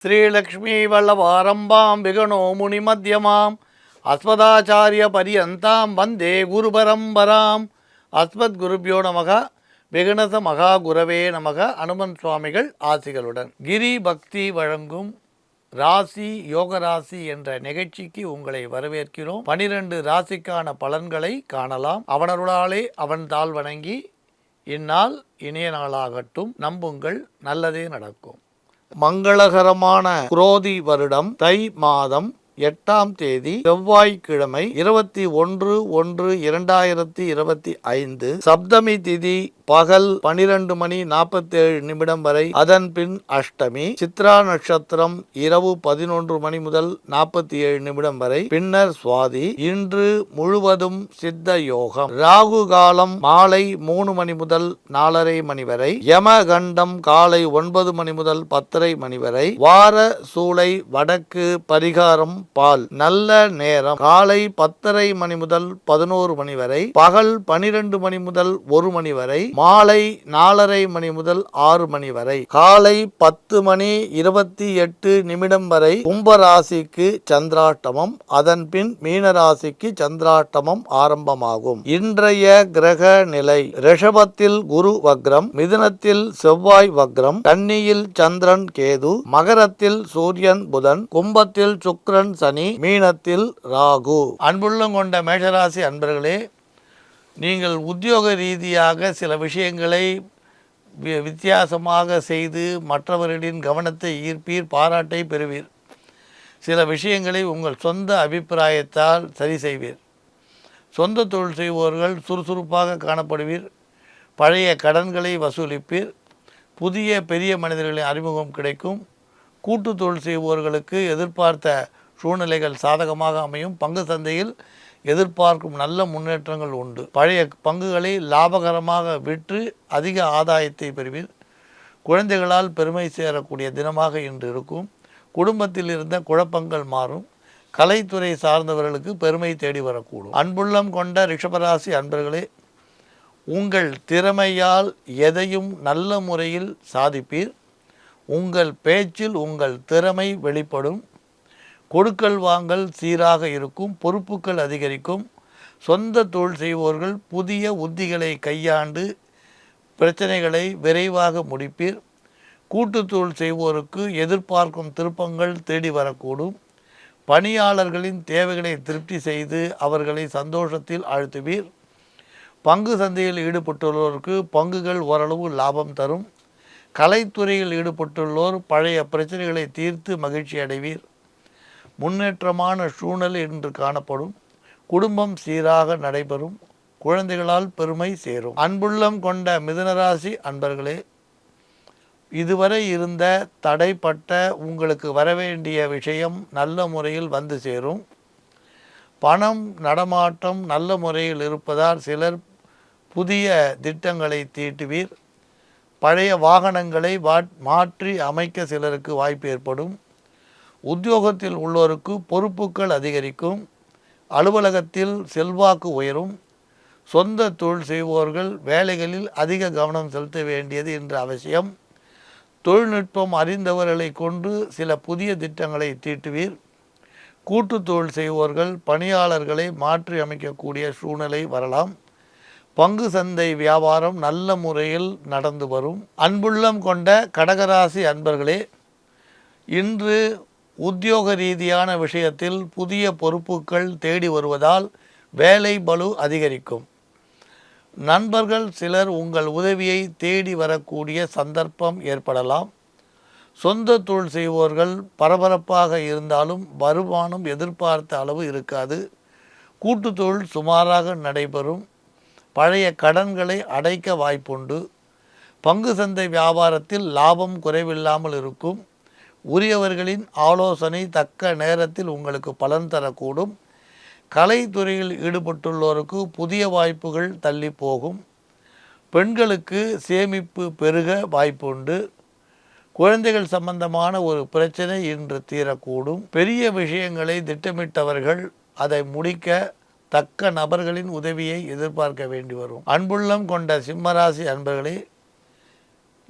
ஸ்ரீலக்ஷ்மீ வல்லவாரம்பாம் விகணோ முனிமத்யமாம் அஸ்மதாச்சாரிய பரியந்தாம் வந்தே குரு பரம்பராம். அஸ்மத் குருபியோ நமக. விகணச மகா குரவே நமக. அனுமன் சுவாமிகள் ஆசிகளுடன் கிரி பக்தி வழங்கும் ராசி யோக ராசி என்ற நிகழ்ச்சிக்கு உங்களை வரவேற்கிறோம். 12 ராசிக்கான பலன்களை காணலாம். அவனருளாலே அவன் தாழ் வணங்கி இந்நாள் இனிய நாளாகட்டும். நம்புங்கள், நல்லதே நடக்கும். மங்களகரமான குரோதி வருடம் தை மாதம் 8ஆம் தேதி செவ்வாய்க்கிழமை 21/1/2025 சப்தமி திதி பகல் 12:47 வரை, அதன் பின் அஷ்டமி. சித்ரா நட்சத்திரம் இரவு 11 மணி முதல் 47 வரை, பின்னர் சுவாதி. இன்று முழுவதும் சித்த யோகம். ராகு காலம் மாலை 3 மணி முதல் 4:30 மணி வரை, யமகண்டம் காலை 9 மணி முதல் 10:30 மணி வரை, வார சூளை வடக்கு, பரிகாரம் பால். நல்ல நேரம் காலை 10:30 மணி முதல் 11 மணி வரை, பகல் 12 மணி முதல் 1 மணி வரை, மாலை 4:30 மணி முதல் 6 மணி வரை, காலை 10:28 வரை கும்பராசிக்கு சந்திராஷ்டமம். அதன் பின் மீனராசிக்கு சந்திராஷ்டமம் ஆரம்பமாகும். இன்றைய கிரக நிலை: ரிஷபத்தில் குரு வக்ரம், மிதுனத்தில் செவ்வாய் வக்ரம், கன்னியில் சந்திரன் கேது, மகரத்தில் சூரியன் புதன், கும்பத்தில் சுக்கிரன் சனி, மீனத்தில் ராகு. அன்புள்ளம் கொண்ட மேஷராசி அன்பர்களே, நீங்கள் உத்தியோக ரீதியாக சில விஷயங்களை வித்தியாசமாக செய்து மற்றவர்களின் கவனத்தை ஈர்ப்பீர், பாராட்டை பெறுவீர். சில விஷயங்களை உங்கள் சொந்த அபிப்பிராயத்தால் சரி செய்வீர். சொந்த தொழில் செய்வோர்கள் சுறுசுறுப்பாக காணப்படுவீர். பழைய கடன்களை வசூலிப்பீர். புதிய பெரிய மனிதர்களின் அறிமுகம் கிடைக்கும். கூட்டு தொழில் செய்வோர்களுக்கு எதிர்பார்த்த சூழ்நிலைகள் சாதகமாக அமையும். பங்கு சந்தையில் எதிர்பார்க்கும் நல்ல முன்னேற்றங்கள் உண்டு. பழைய பங்குகளை லாபகரமாக விற்று அதிக ஆதாயத்தை பெறுவீர். குழந்தைகளால் பெருமை சேரக்கூடிய தினமாக இன்று இருக்கும். குடும்பத்தில் இருந்த குழப்பங்கள் மாறும். கலைத்துறை சார்ந்தவர்களுக்கு பெருமை தேடி வரக்கூடும். அன்புள்ளம் கொண்ட ரிஷபராசி அன்பர்களே, உங்கள் திறமையால் எதையும் நல்ல முறையில் சாதிப்பீர். உங்கள் பேச்சில் உங்கள் திறமை வெளிப்படும். கொடுக்கல் வாங்கல் சீராக இருக்கும். பொறுப்புகள் அதிகரிக்கும். சொந்த தொழில் செய்வோர்கள் புதிய உத்திகளை கையாண்டு பிரச்சனைகளை விரைவாக முடிப்பீர். கூட்டு தொழில் செய்வோருக்கு எதிர்பார்க்கும் திருப்பங்கள் தேடி வரக்கூடும். பணியாளர்களின் தேவைகளை திருப்தி செய்து அவர்களை சந்தோஷத்தில் ஆழ்த்துவீர். பங்கு சந்தையில் ஈடுபட்டுள்ளோருக்கு பங்குகள் ஓரளவு லாபம் தரும். கலைத்துறையில் ஈடுபட்டுள்ளோர் பழைய பிரச்சனைகளை தீர்த்து மகிழ்ச்சி அடைவீர். முன்னேற்றமான சூழ்நிலை இன்று காணப்படும். குடும்பம் சீராக நடைபெறும். குழந்தைகளால் பெருமை சேரும். அன்புள்ளம் கொண்ட மிதுனராசி அன்பர்களே, இதுவரை இருந்த தடைப்பட்ட உங்களுக்கு வரவேண்டிய விஷயம் நல்ல முறையில் வந்து சேரும். பணம் நடமாட்டம் நல்ல முறையில் இருப்பதால் சிலர் புதிய திட்டங்களை தீட்டுவீர். பழைய வாகனங்களை மாற்றி அமைக்க சிலருக்கு வாய்ப்பு ஏற்படும். உத்தியோகத்தில் உள்ளோருக்கு பொறுப்புகள் அதிகரிக்கும். அலுவலகத்தில் செல்வாக்கு உயரும். சொந்த தொழில் செய்வோர்கள் வேலைகளில் அதிக கவனம் செலுத்த வேண்டியது இன்று அவசியம். தொழில்நுட்பம் அறிந்தவர்களை கொண்டு சில புதிய திட்டங்களை தீட்டுவீர். கூட்டு தொழில் செய்வோர்கள் பணியாளர்களை மாற்றி அமைக்கக்கூடிய சூழ்நிலை வரலாம். பங்கு சந்தை வியாபாரம் நல்ல முறையில் நடந்து வரும். அன்புள்ளம் கொண்ட கடகராசி அன்பர்களே, இன்று உத்தியோக ரீதியான விஷயத்தில் புதிய பொறுப்புகள் தேடி வருவதால் வேலை பளு அதிகரிக்கும். நண்பர்கள் சிலர் உங்கள் உதவியை தேடி வரக்கூடிய சந்தர்ப்பம் ஏற்படலாம். சொந்த தொழில் செய்வோர்கள் பரபரப்பாக இருந்தாலும் வருமானம் எதிர்பார்த்த அளவு இருக்காது. கூட்டு தொழில் சுமாராக நடைபெறும். பழைய கடன்களை அடைக்க வாய்ப்புண்டு. பங்கு சந்தை வியாபாரத்தில் லாபம் குறைவில்லாமல் இருக்கும். உரியவர்களின் ஆலோசனை தக்க நேரத்தில் உங்களுக்கு பலன் தரக்கூடும். கலைத்துறையில் ஈடுபட்டுள்ளோருக்கு புதிய வாய்ப்புகள் தள்ளி போகும். பெண்களுக்கு சேமிப்பு பெருக வாய்ப்புண்டு. குழந்தைகள் சம்பந்தமான ஒரு பிரச்சனை இன்று தீரக்கூடும். பெரிய விஷயங்களை திட்டமிட்டவர்கள் அதை முடிக்க தக்க நபர்களின் உதவியை எதிர்பார்க்க வேண்டி வரும். அன்புள்ளம் கொண்ட சிம்மராசி அன்பர்களே,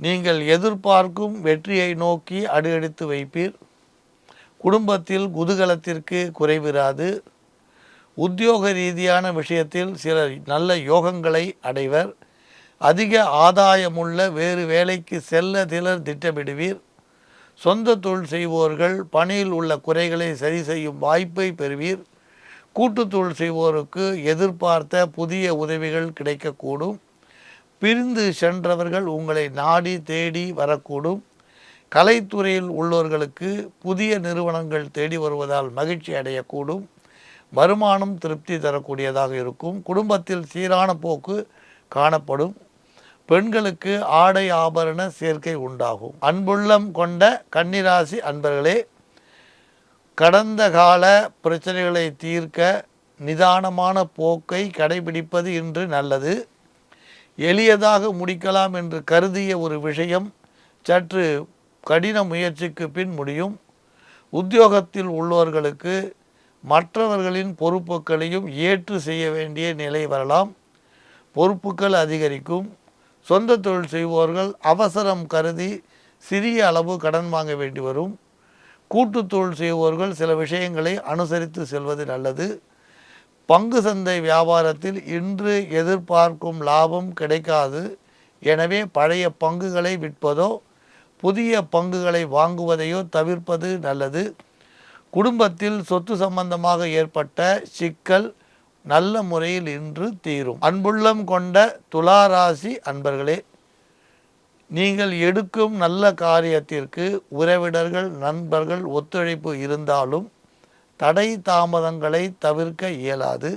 நீங்கள் எதிர்பார்க்கும் வெற்றியை நோக்கி அடியெடுத்து வைப்பீர். குடும்பத்தில் குதூகலத்திற்கு குறைவிராது. உத்தியோக ரீதியான விஷயத்தில் சிலர் நல்ல யோகங்களை அடைவர். அதிக ஆதாயமுள்ள வேறு வேலைக்கு செல்ல சிலர் திட்டமிடுவீர். சொந்த தொழில் செய்வோர்கள் பணியில் உள்ள குறைகளை சரி செய்யும் வாய்ப்பை பெறுவீர். கூட்டுத்தொழில் செய்வோருக்கு எதிர்பார்த்த புதிய உதவிகள் கிடைக்கக்கூடும். பிரிந்து சென்றவர்கள் உங்களை நாடி தேடி வரக்கூடும். கலைத்துறையில் உள்ளவர்களுக்கு புதிய நிறுவனங்கள் தேடி வருவதால் மகிழ்ச்சி அடையக்கூடும். வருமானம் திருப்தி தரக்கூடியதாக இருக்கும். குடும்பத்தில் சீரான போக்கு காணப்படும். பெண்களுக்கு ஆடை ஆபரண சேர்க்கை உண்டாகும். அன்புள்ளம் கொண்ட கன்னிராசி அன்பர்களே, கடந்த கால பிரச்சனைகளை தீர்க்க நிதானமான போக்கை கடைபிடிப்பது இன்று நல்லது. எளியதாக முடிக்கலாம் என்று கருதிய ஒரு விஷயம் சற்று கடின முயற்சிக்கு பின் முடியும். உத்தியோகத்தில் உள்ளவர்களுக்கு மற்றவர்களின் பொறுப்புகளையும் ஏற்று செய்ய வேண்டிய நிலை வரலாம். பொறுப்புகள் அதிகரிக்கும். சொந்த தொழில் செய்வோர்கள் அவசரம் கருதி சிறிய அளவு கடன் வாங்க வேண்டி வரும். கூட்டு தொழில் செய்வோர்கள் சில விஷயங்களை அனுசரித்து செல்வது நல்லது. பங்கு சந்தை வியாபாரத்தில் இன்று எதிர்பார்க்கும் லாபம் கிடைக்காது. எனவே பழைய பங்குகளை விற்பதோ புதிய பங்குகளை வாங்குவதையோ தவிர்ப்பது நல்லது. குடும்பத்தில் சொத்து சம்பந்தமாக ஏற்பட்ட சிக்கல் நல்ல முறையில் இன்று தீரும். அன்புள்ளம் கொண்ட துளாராசி அன்பர்களே, நீங்கள் எடுக்கும் நல்ல காரியத்திற்கு உறவினர்கள் நண்பர்கள் ஒத்துழைப்பு இருந்தாலும் தடை தாமதங்களை தவிர்க்க இயலாது.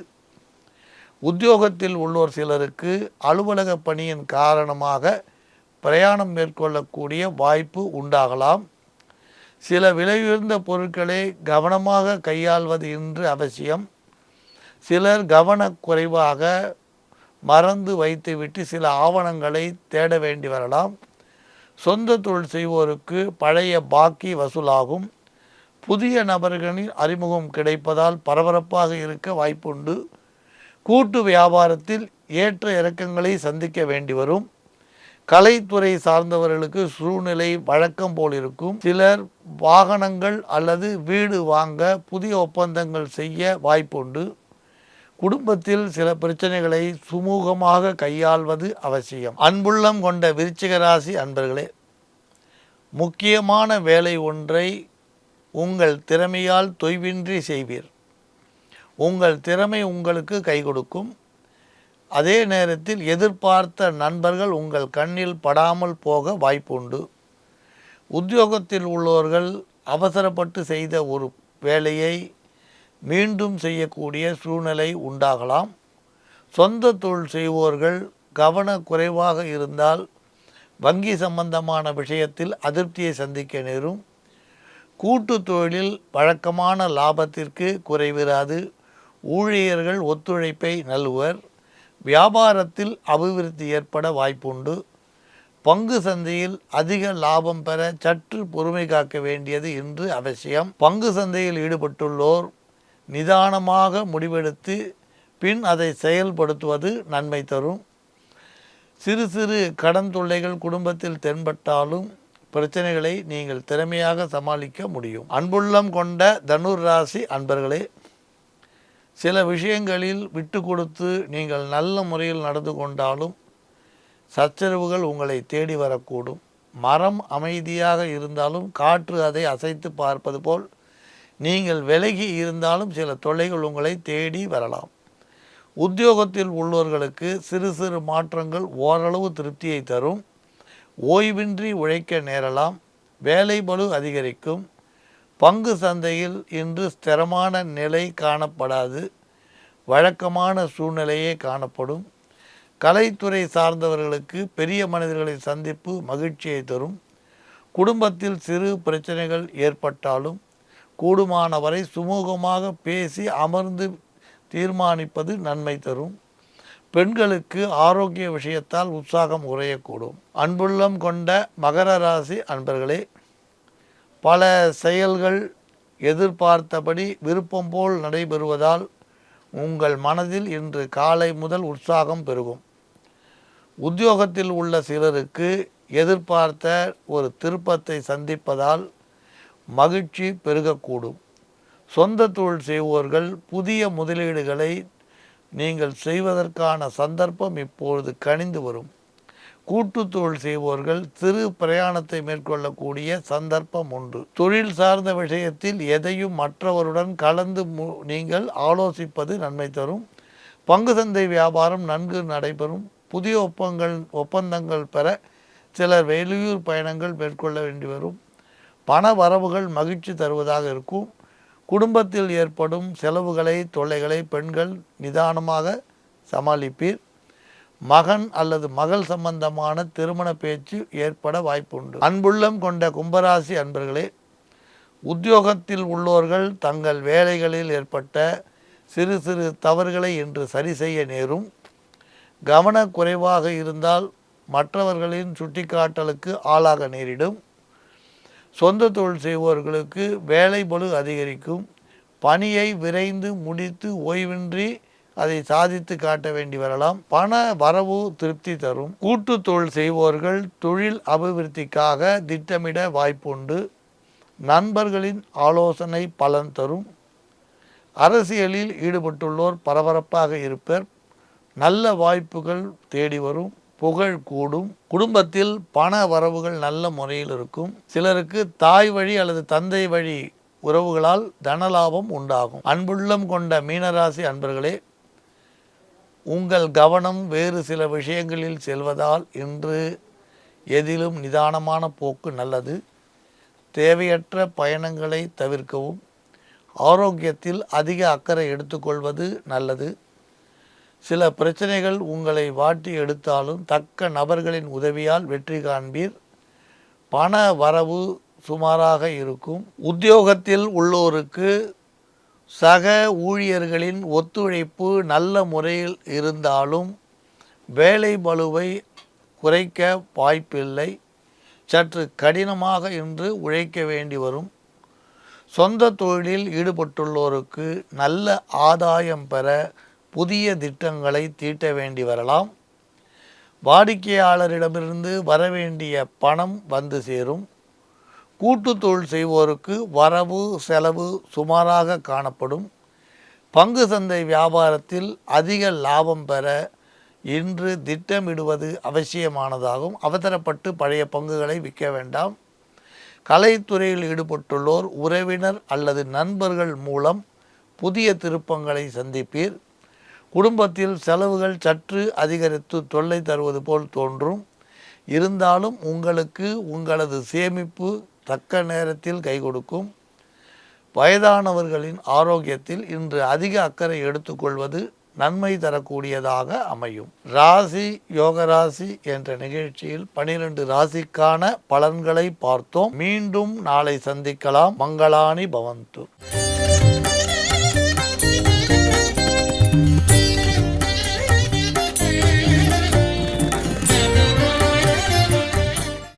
உத்தியோகத்தில் உள்ளோர் சிலருக்கு அலுவலக பணியின் காரணமாக பிரயாணம் மேற்கொள்ளக்கூடிய வாய்ப்பு உண்டாகலாம். சில விலையுயர்ந்த பொருட்களை கவனமாக கையாள்வது இன்று அவசியம். சிலர் கவனக்குறைவாக மறந்து வைத்துவிட்டு சில ஆவணங்களை தேட வேண்டி வரலாம். சொந்த தொழில் செய்வோருக்கு பழைய பாக்கி வசூலாகும். புதிய நபர்களின் அறிமுகம் கிடைப்பதால் பரபரப்பாக இருக்க வாய்ப்புண்டு. கூட்டு வியாபாரத்தில் ஏற்ற இறக்கங்களை சந்திக்க வேண்டி வரும். கலைத்துறை சார்ந்தவர்களுக்கு சூழ்நிலை வழக்கம் போல் இருக்கும். சிலர் வாகனங்கள் அல்லது வீடு வாங்க புதிய ஒப்பந்தங்கள் செய்ய வாய்ப்புண்டு. குடும்பத்தில் சில பிரச்சனைகளை சுமூகமாக கையாள்வது அவசியம். அன்புள்ளம் கொண்ட விருச்சிக ராசி அன்பர்களே, முக்கியமான வேலை ஒன்றை உங்கள் திறமையால் தொய்வின்றி செய்வீர். உங்கள் திறமை உங்களுக்கு கை கொடுக்கும். அதே நேரத்தில் எதிர்பார்த்த நண்பர்கள் உங்கள் கண்ணில் படாமல் போக வாய்ப்புண்டு. உத்தியோகத்தில் உள்ளவர்கள் அவசரப்பட்டு செய்த ஒரு வேலையை மீண்டும் செய்யக்கூடிய சூழ்நிலை உண்டாகலாம். சொந்த தொழில் செய்வோர்கள் கவனக்குறைவாக இருந்தால் வங்கி சம்பந்தமான விஷயத்தில் அதிருப்தியை சந்திக்க நேரும். கூட்டு தொழிலில் வழக்கமான லாபத்திற்கு குறைவிராது. ஊழியர்கள் ஒத்துழைப்பை நல்குவர். வியாபாரத்தில் அபிவிருத்தி ஏற்பட வாய்ப்புண்டு. பங்கு சந்தையில் அதிக லாபம் பெற சற்று பொறுமை காக்க வேண்டியது இன்று அவசியம். பங்கு சந்தையில் ஈடுபட்டுள்ளோர் நிதானமாக முடிவெடுத்து பின் அதை செயல்படுத்துவது நன்மை தரும். சிறு சிறு கடன் தொல்லைகள் குடும்பத்தில் தென்பட்டாலும் பிரச்சனைகளை நீங்கள் திறமையாக சமாளிக்க முடியும். அன்புள்ளம் கொண்ட தனுர் ராசி அன்பர்களே, சில விஷயங்களில் விட்டு கொடுத்து நீங்கள் நல்ல முறையில் நடந்து கொண்டாலும் சச்சரவுகள் உங்களை தேடி வரக்கூடும். மரம் அமைதியாக இருந்தாலும் காற்று அதை அசைத்து பார்ப்பது போல் நீங்கள் விலகி இருந்தாலும் சில தொல்லைகள் உங்களை தேடி வரலாம். உத்தியோகத்தில் உள்ளவர்களுக்கு சிறு சிறு மாற்றங்கள் ஓரளவு திருப்தியை தரும். ஓய்வின்றி உழைக்க நேரலாம். வேலை பளு அதிகரிக்கும். பங்கு சந்தையில் இன்று ஸ்திரமான நிலை காணப்படாது. வழக்கமான சூழ்நிலையே காணப்படும். கலைத்துறை சார்ந்தவர்களுக்கு பெரிய மனிதர்களை சந்திப்பு மகிழ்ச்சியை தரும். குடும்பத்தில் சிறு பிரச்சனைகள் ஏற்பட்டாலும் கூடுமானவரை சுமூகமாக பேசி அமர்ந்து தீர்மானிப்பது நன்மை தரும். பெண்களுக்கு ஆரோக்கிய விஷயத்தால் உற்சாகம் குறையக்கூடும். அன்புள்ளம் கொண்ட மகர ராசி அன்பர்களே, பல செயல்கள் எதிர்பார்த்தபடி விருப்பம் போல் நடைபெறுவதால் உங்கள் மனதில் இன்று காலை முதல் உற்சாகம் பெருகும். உத்தியோகத்தில் உள்ள சிலருக்கு எதிர்பார்த்த ஒரு திருப்பத்தை சந்திப்பதால் மகிழ்ச்சி பெருகக்கூடும். சொந்த தொழில் செய்வோர்கள் புதிய முதலீடுகளை நீங்கள் செய்வதற்கான சந்தர்ப்பம் இப்பொழுது கனிந்து வரும். கூட்டு தொழில் செய்வோர்கள் சிறு பிரயாணத்தை மேற்கொள்ளக்கூடிய சந்தர்ப்பம் உண்டு. தொழில் சார்ந்த விஷயத்தில் எதையும் மற்றவருடன் கலந்து நீங்கள் ஆலோசிப்பது நன்மை தரும். பங்கு சந்தை வியாபாரம் நன்கு நடைபெறும். புதிய ஒப்பந்தங்கள் பெற சிலர் வெளியூர் பயணங்கள் மேற்கொள்ள வேண்டி வரும். பண வரவுகள் மகிழ்ச்சி தருவதாக இருக்கும். குடும்பத்தில் ஏற்படும் செலவுகளை தொல்லைகளை பெண்கள் நிதானமாக சமாளிப்பீர். மகன் அல்லது மகள் சம்பந்தமான திருமண பேச்சு ஏற்பட வாய்ப்புண்டு. அன்புள்ளம் கொண்ட கும்பராசி அன்பர்களே, உத்தியோகத்தில் உள்ளோர்கள் தங்கள் வேலைகளில் ஏற்பட்ட சிறு சிறு தவறுகளை இன்று சரி செய்ய நேரும். கவனக்குறைவாக இருந்தால் மற்றவர்களின் சுட்டிக்காட்டலுக்கு ஆளாக நேரிடும். சொந்த தொழில் செய்வோர்களுக்கு வேலை பளு அதிகரிக்கும். பணியை விரைந்து முடித்து ஓய்வின்றி அதை சாதித்து காட்ட வேண்டி வரலாம். பண வரவு திருப்தி தரும். கூட்டு தொழில் செய்வோர்கள் தொழில் அபிவிருத்திக்காக திட்டமிட வாய்ப்புண்டு. நண்பர்களின் ஆலோசனை பலன் தரும். அரசியலில் ஈடுபட்டுள்ளோர் பரபரப்பாக இருப்பர். நல்ல வாய்ப்புகள் தேடி வரும். புகழ் கூடும். குடும்பத்தில் பண வரவுகள் நல்ல முறையில் இருக்கும். சிலருக்கு தாய் வழி அல்லது தந்தை வழி உறவுகளால் தனலாபம் உண்டாகும். அன்புள்ளம் கொண்ட மீனராசி அன்பர்களே, உங்கள் கவனம் வேறு சில விஷயங்களில் செல்வதால் இன்று எதிலும் நிதானமான போக்கு நல்லது. தேவையற்ற பயணங்களை தவிர்க்கவும். ஆரோக்கியத்தில் அதிக அக்கறை எடுத்துக்கொள்வது நல்லது. சில பிரச்சனைகள் உங்களை வாட்டி எடுத்தாலும் தக்க நபர்களின் உதவியால் வெற்றி காண்பீர். பண வரவு சுமாராக இருக்கும். உத்தியோகத்தில் உள்ளோருக்கு சக ஊழியர்களின் ஒத்துழைப்பு நல்ல முறையில் இருந்தாலும் வேலை பளுவை குறைக்க வாய்ப்பில்லை. சற்று கடினமாக இன்று உழைக்க வேண்டி வரும். சொந்த தொழிலில் ஈடுபட்டுள்ளோருக்கு நல்ல ஆதாயம் பெற புதிய திட்டங்களை தீட்ட வேண்டி வரலாம். வாடிக்கையாளரிடமிருந்து வரவேண்டிய பணம் வந்து சேரும். கூட்டு தொழில் செய்வோருக்கு வரவு செலவு சுமாராக காணப்படும். பங்கு சந்தை வியாபாரத்தில் அதிக லாபம் பெற இன்று திட்டமிடுவது அவசியமானதாகும். அவசரப்பட்டு பழைய பங்குகளை விற்க வேண்டாம். கலைத்துறையில் ஈடுபட்டுள்ளோர் உறவினர் அல்லது நண்பர்கள் மூலம் புதிய திருப்பங்களை சந்திப்பீர். குடும்பத்தில் செலவுகள் சற்று அதிகரித்து தொல்லை தருவது போல் தோன்றும். இருந்தாலும் உங்களுக்கு உங்களது சேமிப்பு தக்க நேரத்தில் கை கொடுக்கும். வயதானவர்களின் ஆரோக்கியத்தில் இன்று அதிக அக்கறை எடுத்துக்கொள்வது நன்மை தரக்கூடியதாக அமையும். ராசி யோகராசி என்ற நிகழ்ச்சியில் 12 ராசிக்கான பலன்களை பார்த்தோம். மீண்டும் நாளை சந்திக்கலாம். மங்களானி பவந்து.